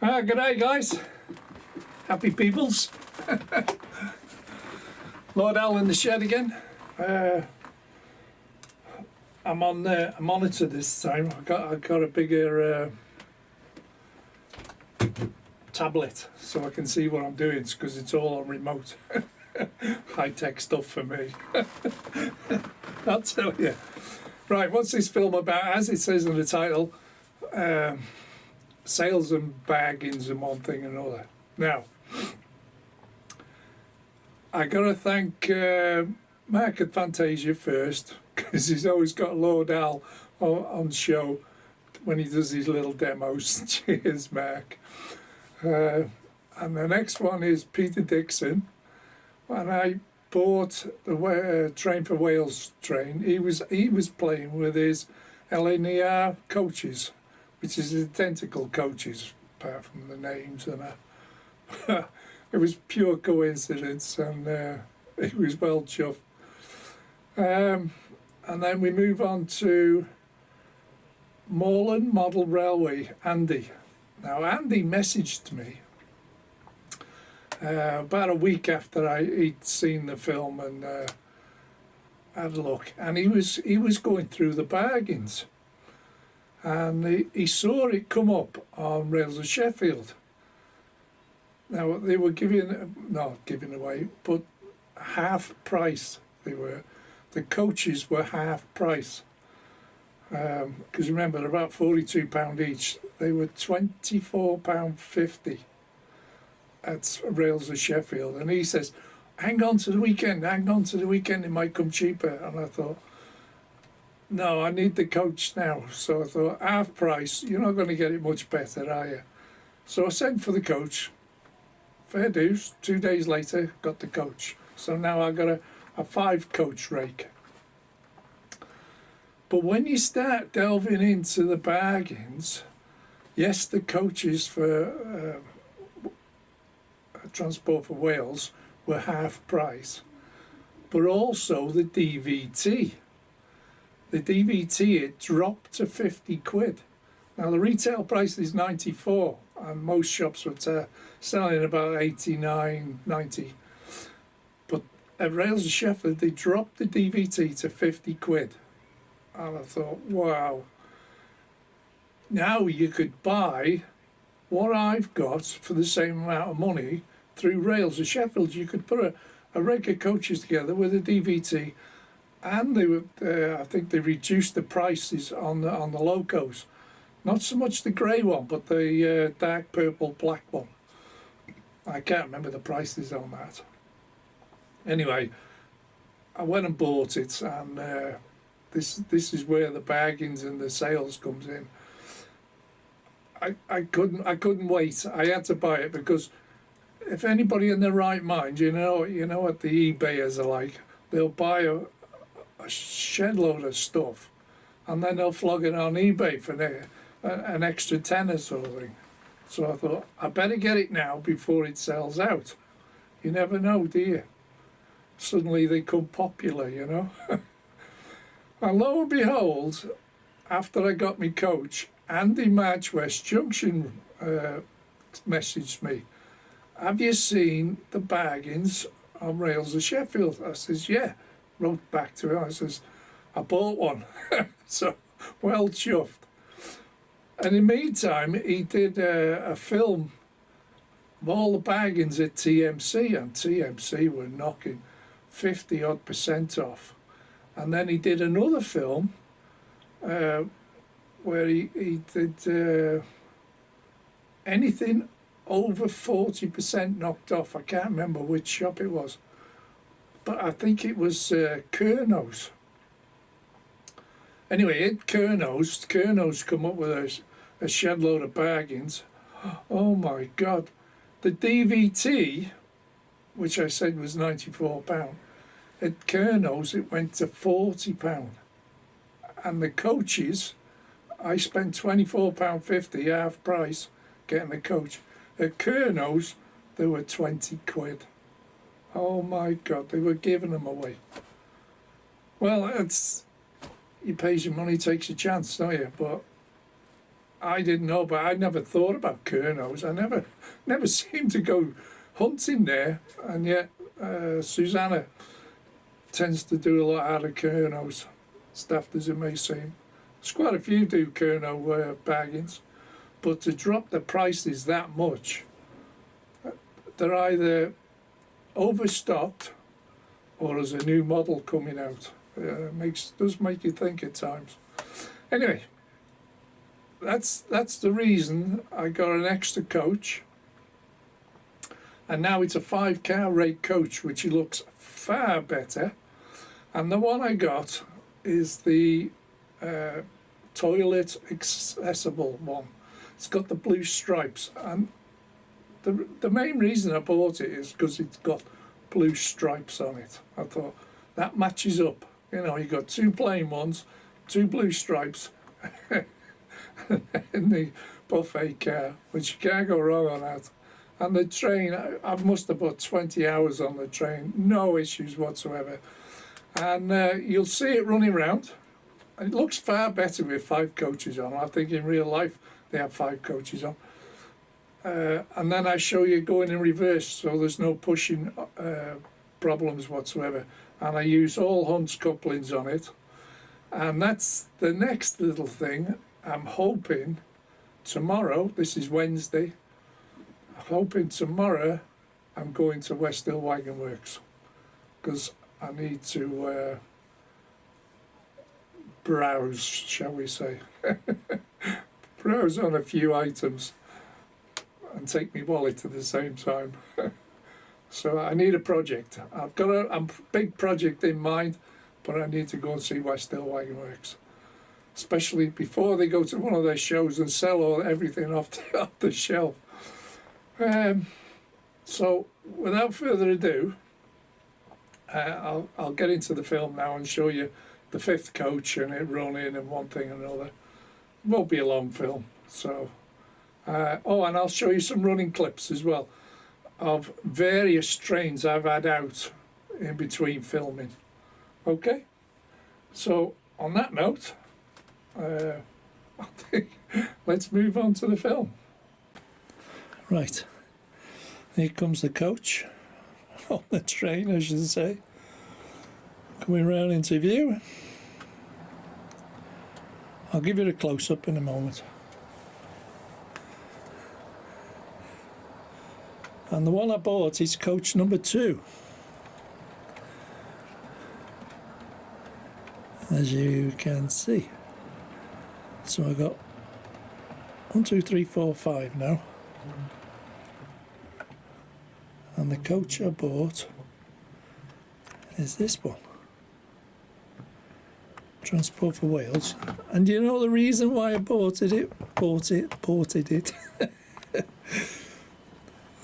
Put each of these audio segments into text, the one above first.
G'day guys, happy peoples. Lord Al in the shed again. I'm on a monitor this time. I got a bigger tablet so I can see what I'm doing because it's all on remote. High-tech stuff for me. I'll tell you. Right, what's this film about? As it says in the title, sales and bargains and one thing and another. Now, I got to thank Mark at Fantasia first, because he's always got Lord Al on show when he does his little demos. Cheers, Mark. And the next one is Peter Dixon. When I bought the Train for Wales train, he was playing with his LNER coaches, which is identical coaches, apart from the names and that. It was pure coincidence, and it was well chuffed. And then we move on to Moreland Model Railway, Andy. Now, Andy messaged me about a week after he'd seen the film and had a look, and he was going through the bargains, and he saw it come up on Rails of Sheffield. Now they were not giving away, but half price. The coaches were half price. Because remember, they're about £42 each. They were £24.50 at Rails of Sheffield. And he says, hang on to the weekend, it might come cheaper. And I thought, no, I need the coach now. So I thought, half price, you're not going to get it much better, are you? So I sent for the coach. Fair dues. 2 days later, got the coach. So now I've got a 5-coach rake. But when you start delving into the bargains, yes, the coaches for Transport for Wales were half price, but also the DVT. The DVT, it dropped to 50 quid. Now the retail price is 94, and most shops were selling about 89, 90. But at Rails of Sheffield, they dropped the DVT to 50 quid. And I thought, wow. Now you could buy what I've got for the same amount of money through Rails of Sheffield. You could put a rake of coaches together with a DVT, and they were, I think they reduced the prices on the locos. Not so much the grey one, but the dark purple black one. I can't remember the prices on that. Anyway, I went and bought it, and this is where the bargains and the sales comes in. I couldn't wait. I had to buy it because if anybody in their right mind, you know what the eBayers are like. They'll buy a shed load of stuff, and then they'll flog it on eBay for an extra tenner sort of thing. So I thought, I better get it now before it sells out. You never know, do you? Suddenly they come popular, you know. And lo and behold, after I got my coach, Andy March West Junction messaged me, have you seen the bargains on Rails of Sheffield? I says, yeah. Wrote back to him, I says, I bought one. So, well chuffed. And in the meantime, he did a film of all the bargains at TMC, and TMC were knocking 50% off. And then he did another film where he did anything over 40% knocked off. I can't remember which shop it was, but I think it was Kernos. Anyway, at Kernos come up with a shed load of bargains. Oh my God. The DVT, which I said was £94, at Kernos it went to £40. And the coaches, I spent £24.50 half price getting the coach. At Kernos, they were 20 quid. Oh my God, they were giving them away. Well, you pays your money, takes your chance, don't you? But I didn't know, but I never thought about Kernos. I never seemed to go hunting there, and yet Susanna tends to do a lot out of Kernos, daft as it may seem. There's quite a few do Kerno bargains, but to drop the prices that much, they're either overstocked or there's a new model coming out. Does make you think at times. Anyway, that's the reason I got an extra coach, and now it's a 5-car rake coach, which looks far better. And the one I got is the toilet accessible one. It's got the blue stripes, and the main reason I bought it is because it's got blue stripes on it. I thought that matches up. You know, you got 2 plain ones, 2 blue stripes in the buffet car, which you can't go wrong on that. And the train, I must have put 20 hours on the train, no issues whatsoever. And you'll see it running around. It looks far better with 5 coaches on. I think in real life they have 5 coaches on. And then I show you going in reverse, so there's no pushing problems whatsoever. And I use all Hunt's couplings on it. And that's the next little thing. I'm hoping tomorrow, this is Wednesday, I'm hoping tomorrow I'm going to West Hill Wagon Works, because I need to browse, shall we say, browse on a few items and take my wallet at the same time. So I need a project. I've got a big project in mind, but I need to go and see West Hill Wagon Works, especially before they go to one of their shows and sell everything off the shelf. So without further ado, I'll get into the film now and show you the 5th coach and it running and one thing and another. It won't be a long film. So, and I'll show you some running clips as well of various trains I've had out in between filming. Okay? So, on that note, I think let's move on to the film. Right. Here comes the coach on the train, I should say, coming round into view. I'll give you a close-up in a moment. And the one I bought is coach number 2. As you can see. So I got 1, 2, 3, 4, 5 now. And the coach I bought is this one. Transport for Wales. And you know the reason why I bought it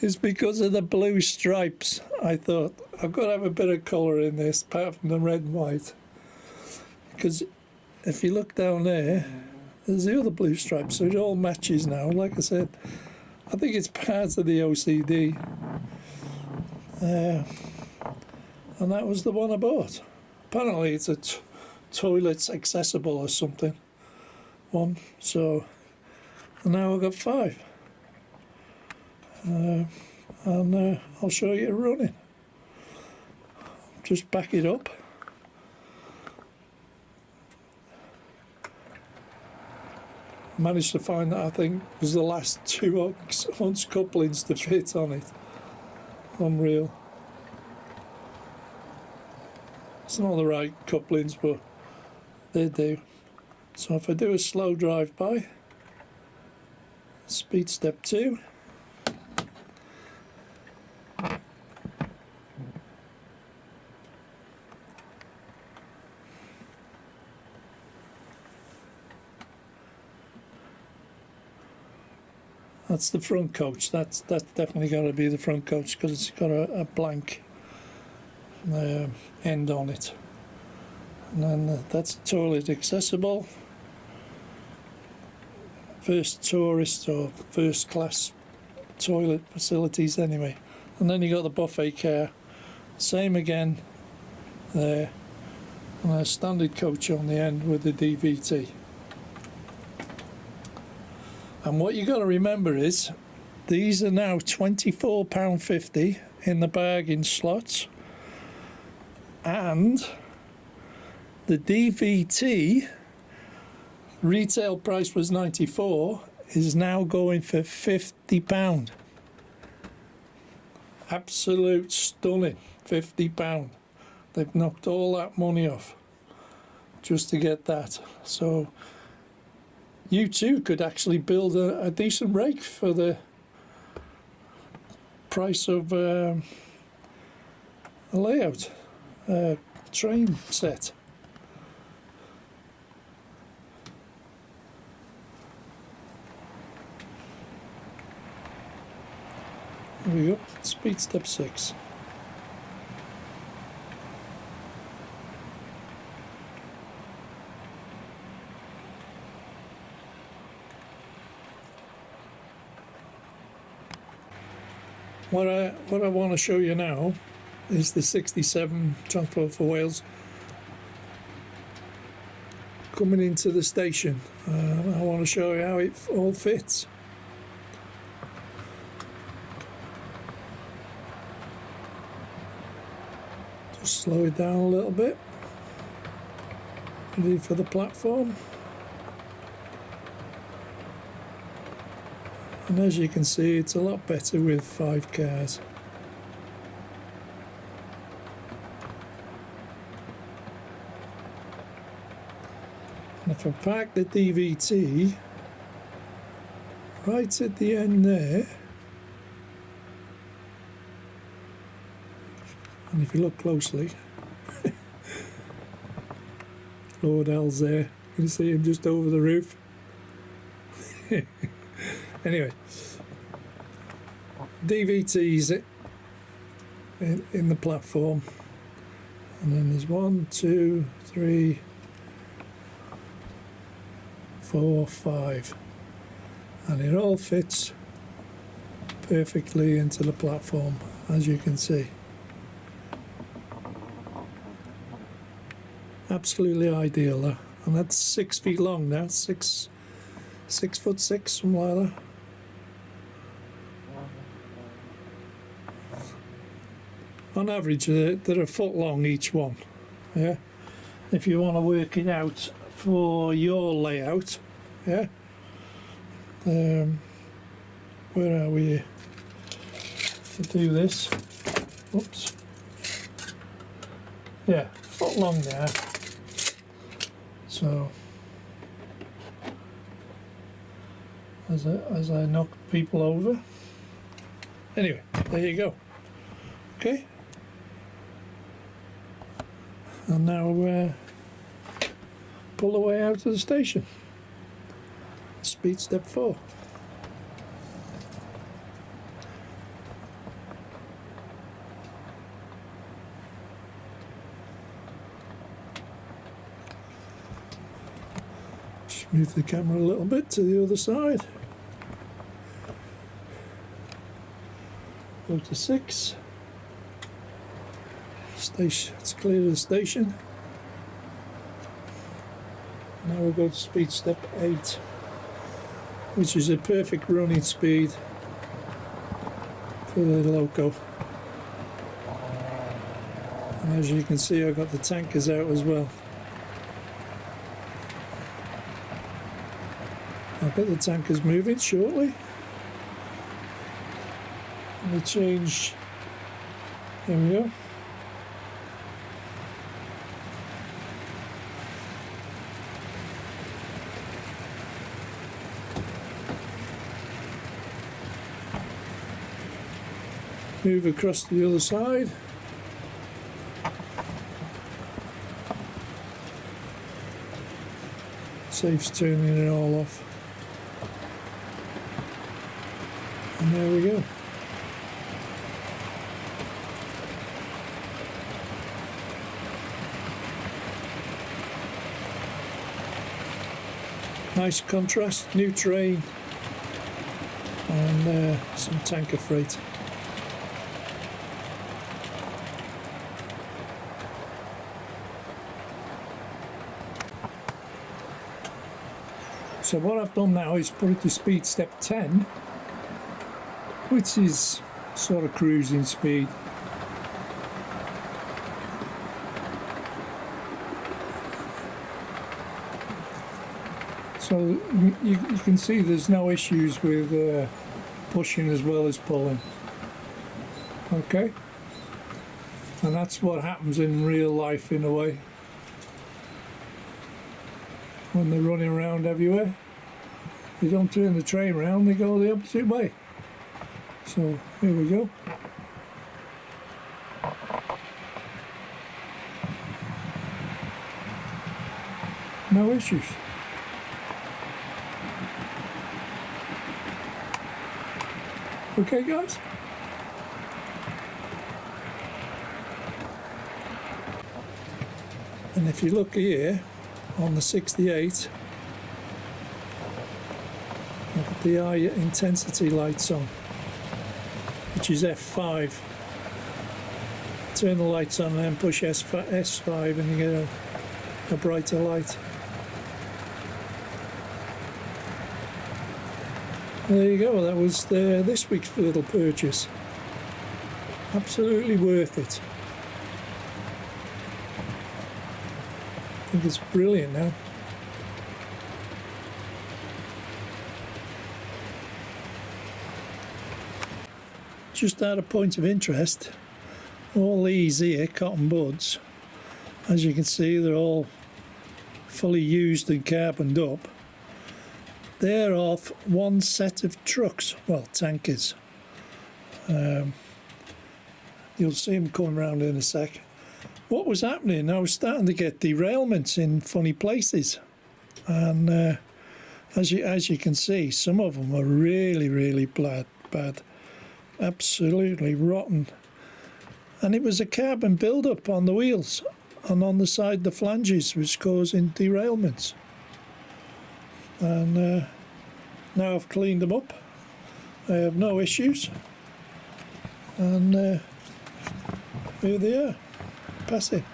is because of the blue stripes. I thought I've got to have a bit of colour in this apart from the red and white, because if you look down there, there's the other blue stripes, so it all matches now. Like I said, I think it's part of the OCD. And that was the one I bought. Apparently it's a toilets accessible or something one, so now I've got 5. And I'll show you running. Just back it up. Managed to find that, I think, was the last 2 Hunt's couplings to fit on it. Unreal. It's not the right couplings, but they do. So if I do a slow drive by, speed step 2. That's the front coach. That's definitely got to be the front coach because it's got a blank end on it. And then that's toilet accessible. First tourist or first class toilet facilities anyway. And then you got the buffet car. Same again there. And a standard coach on the end with the DVT. And what you got to remember is these are now £24.50 in the bargain slots, and the DVT retail price was 94, is now going for £50. Absolute stunning, £50. They've knocked all that money off just to get that. So you too could actually build a decent rake for the price of a layout, a train set. There we go, speed step 6. What I want to show you now is the 67 Transport for Wales coming into the station. I want to show you how it all fits. Just slow it down a little bit. Ready for the platform. And as you can see, it's a lot better with 5 cars. And if I park the DVT right at the end there, and if you look closely, Lord L's there. You can see him just over the roof. Anyway, DVT's in the platform, and then there's 1, 2, 3, 4, 5, and it all fits perfectly into the platform, as you can see. Absolutely ideal, that. And that's 6 feet long now, 6'6", something like that. On average, they're a foot long each one. Yeah, if you want to work it out for your layout. Yeah. Where are we here? To do this. Oops. Yeah, foot long there. So as I knock people over. Anyway, there you go. Okay. And now pull the way out of the station. Speed step 4. Just move the camera a little bit to the other side. Go to 6. Station, it's clear of the station. Now we'll go to speed step 8, which is a perfect running speed for the loco. And as you can see, I've got the tankers out as well. I'll get the tankers moving shortly. And we change. There we go. Move across to the other side. Saves turning it all off. And there we go. Nice contrast, new train, and some tanker freight. So what I've done now is put it to speed step 10, which is sort of cruising speed. So you can see there's no issues with pushing as well as pulling. Okay, and that's what happens in real life in a way. When they're running around everywhere, they don't turn the train around, they go the opposite way. So here we go. No issues. Okay guys? And if you look here on the 68, I've got the high intensity lights on, which is F5. Turn the lights on and then push S5 and you get a brighter light. There you go, that was this week's little purchase. Absolutely worth it. I think it's brilliant now. Just out of point of interest, all these here cotton buds, as you can see, they're all fully used and carboned up. They're off one set of trucks, well, tankers. You'll see them coming around in a sec. What was happening, I was starting to get derailments in funny places, and as you can see, some of them are really bad, absolutely rotten. And it was a carbon build-up on the wheels and on the side the flanges, was causing derailments. And now I've cleaned them up, I have no issues, and here they are, passing.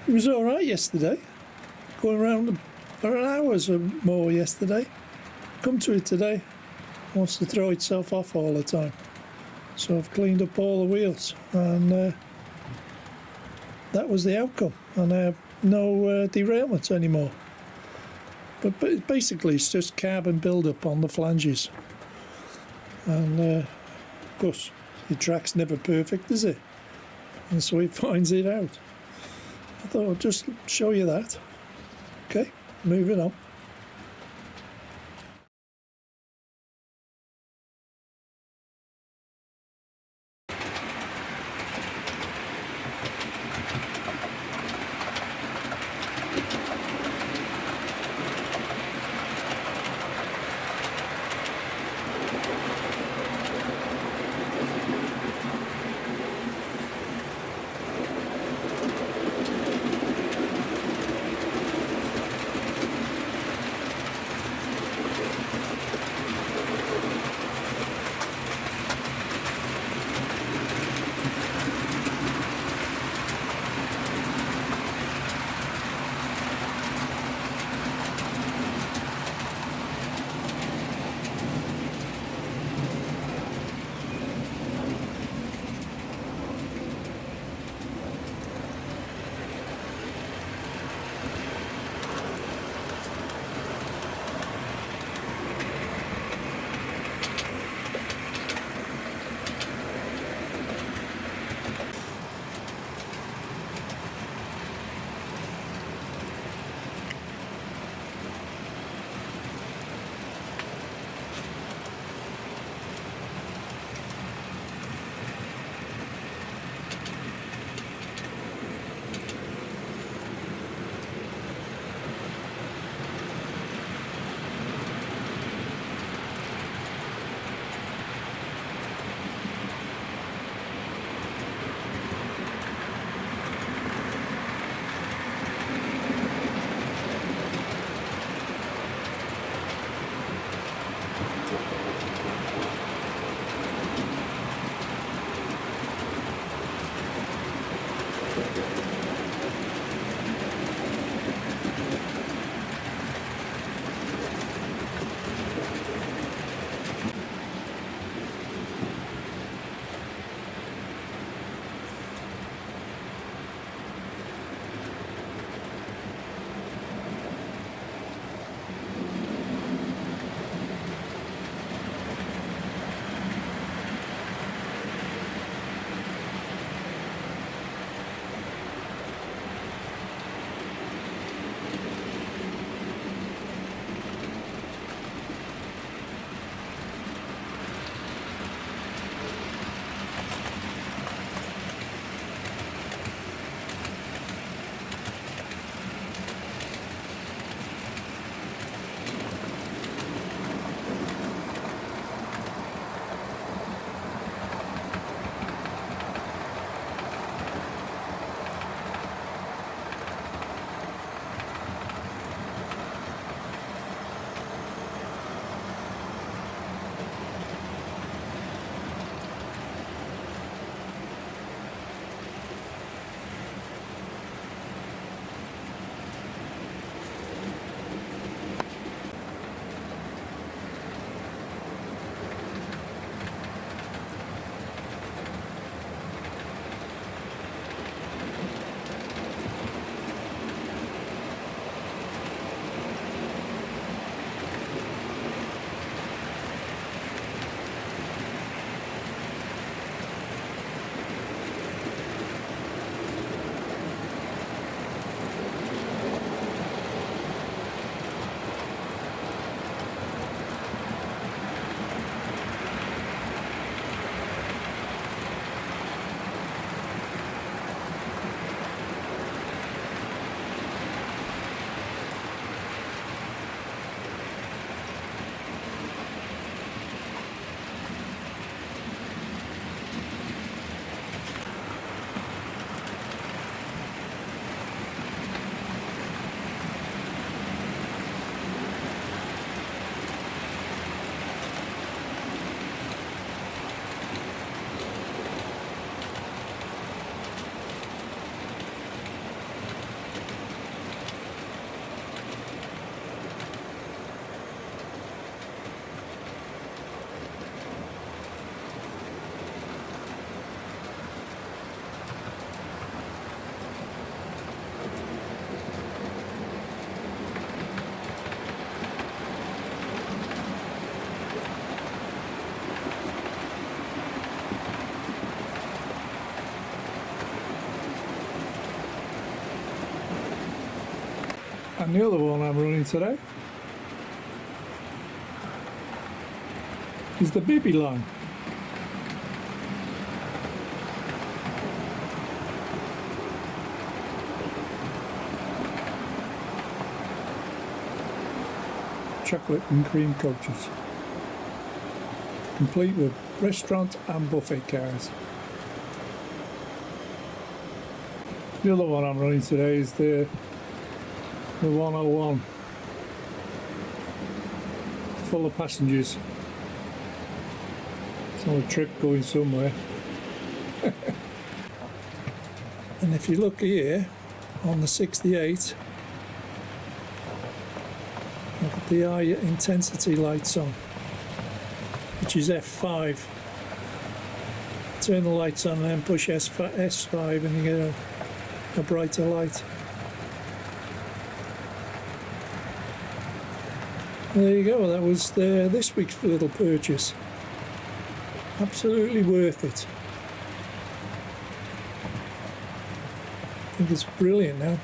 It was alright yesterday, going around for hours or more yesterday. Come to it today, wants to throw itself off all the time. So I've cleaned up all the wheels, and that was the outcome, and I have no derailments anymore. But basically it's just carbon build-up on the flanges, and of course the track's never perfect, is it? And so it finds it out. I thought I'd just show you that. Okay, moving on. And the other one I'm running today is the Bibby line. Chocolate and cream coaches, complete with restaurant and buffet cars. The other one I'm running today is the 101, full of passengers. It's on a trip going somewhere. And if you look here on the 68, I've got the high intensity lights on, which is F5. Turn the lights on and then push S5 and you get a brighter light. There you go, that was this week's little purchase. Absolutely worth it. I think it's brilliant now.